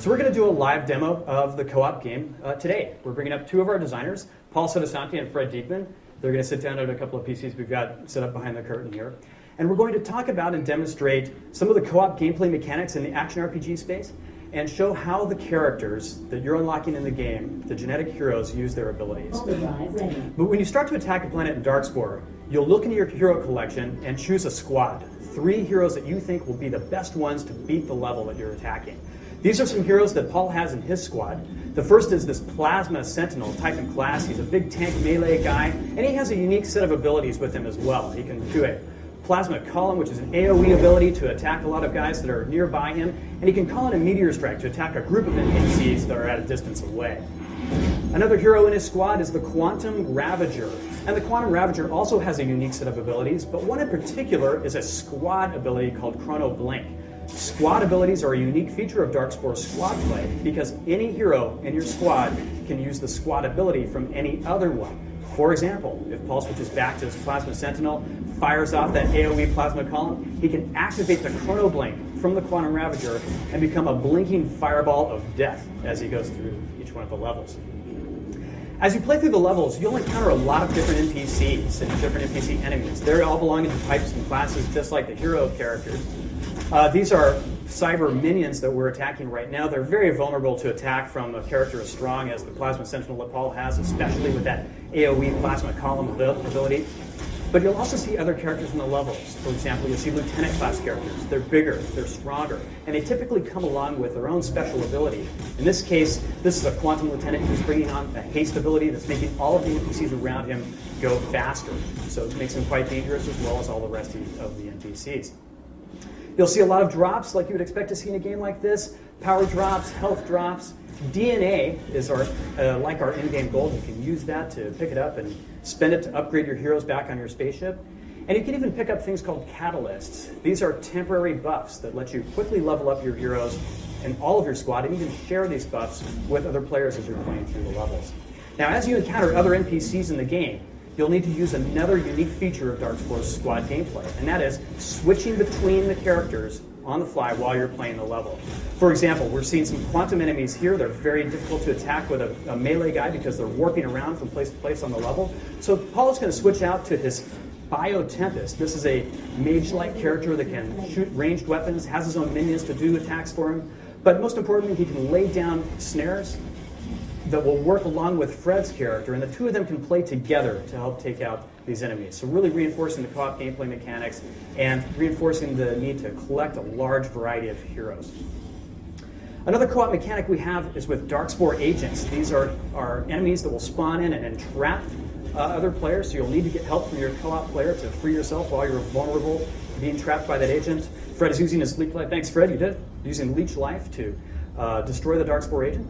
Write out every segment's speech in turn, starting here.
So we're going to do a live demo of the co-op game today. We're bringing up two of our designers, Paul Sotosanti and Fred Diekman. They're going to sit down at a couple of PCs we've got set up behind the curtain here. And we're going to talk about and demonstrate some of the co-op gameplay mechanics in the action RPG space and show how the characters that you're unlocking in the game, the genetic heroes, use their abilities. But when you start to attack a planet in Darkspore, you'll look into your hero collection and choose a squad. 3 heroes that you think will be the best ones to beat the level that you're attacking. These are some heroes that Paul has in his squad. The first is this Plasma Sentinel type and class. He's a big tank melee guy, and he has a unique set of abilities with him as well. He can do a Plasma Column, which is an AoE ability to attack a lot of guys that are nearby him, and he can call in a Meteor Strike to attack a group of NPCs that are at a distance away. Another hero in his squad is the Quantum Ravager, and the Quantum Ravager also has a unique set of abilities, but one in particular is a squad ability called Chrono Blink. Squad abilities are a unique feature of Darkspore's squad play because any hero in your squad can use the squad ability from any other one. For example, if Paul switches back to his Plasma Sentinel, fires off that AoE Plasma Column, he can activate the Chrono Blink from the Quantum Ravager and become a blinking fireball of death as he goes through each one of the levels. As you play through the levels, you'll encounter a lot of different NPCs and different NPC enemies. They're all belonging to types and classes just like the hero characters. These are cyber minions that we're attacking right now. They're very vulnerable to attack from a character as strong as the Plasma Sentinel that Paul has, especially with that AoE Plasma Column ability. But you'll also see other characters in the levels. For example, you'll see Lieutenant class characters. They're bigger, they're stronger, and they typically come along with their own special ability. In this case, this is a Quantum Lieutenant who's bringing on a haste ability that's making all of the NPCs around him go faster. So it makes him quite dangerous as well as all the rest of the NPCs. You'll see a lot of drops like you would expect to see in a game like this. Power drops, health drops. DNA is like our in-game gold. You can use that to pick it up and spend it to upgrade your heroes back on your spaceship. And you can even pick up things called catalysts. These are temporary buffs that let you quickly level up your heroes and all of your squad, and even share these buffs with other players as you're playing through the levels. Now, as you encounter other NPCs in the game, you'll need to use another unique feature of Darkspore's squad gameplay, and that is switching between the characters on the fly while you're playing the level. For example, we're seeing some quantum enemies here. They're very difficult to attack with a melee guy because they're warping around from place to place on the level. So Paul is going to switch out to his Bio Tempest. This is a mage-like character that can shoot ranged weapons, has his own minions to do attacks for him, but most importantly, he can lay down snares that will work along with Fred's character, and the two of them can play together to help take out these enemies. So really reinforcing the co-op gameplay mechanics and reinforcing the need to collect a large variety of heroes. Another co-op mechanic we have is with Darkspore agents. These are enemies that will spawn in and entrap other players, so you'll need to get help from your co-op player to free yourself while you're vulnerable to being trapped by that agent. Fred is using his leech life. Thanks, Fred, you did. Using leech life to destroy the Darkspore agent.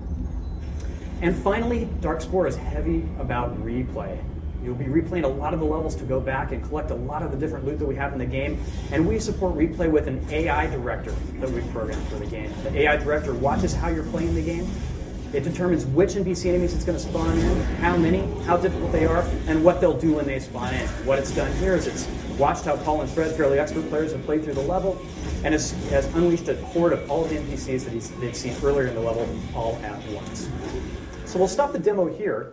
And finally, Darkspore is heavy about replay. You'll be replaying a lot of the levels to go back and collect a lot of the different loot that we have in the game. And we support replay with an AI director that we've programmed for the game. The AI director watches how you're playing the game. It determines which NPC enemies it's going to spawn in, how many, how difficult they are, and what they'll do when they spawn in. What it's done here is it's watched how Paul and Fred, fairly expert players, have played through the level, and has unleashed a horde of all of the NPCs that they've seen earlier in the level all at once. So we'll stop the demo here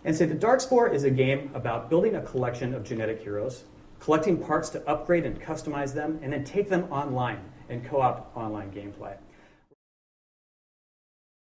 and say that Darkspore is a game about building a collection of genetic heroes, collecting parts to upgrade and customize them, and then take them online in co-op online gameplay.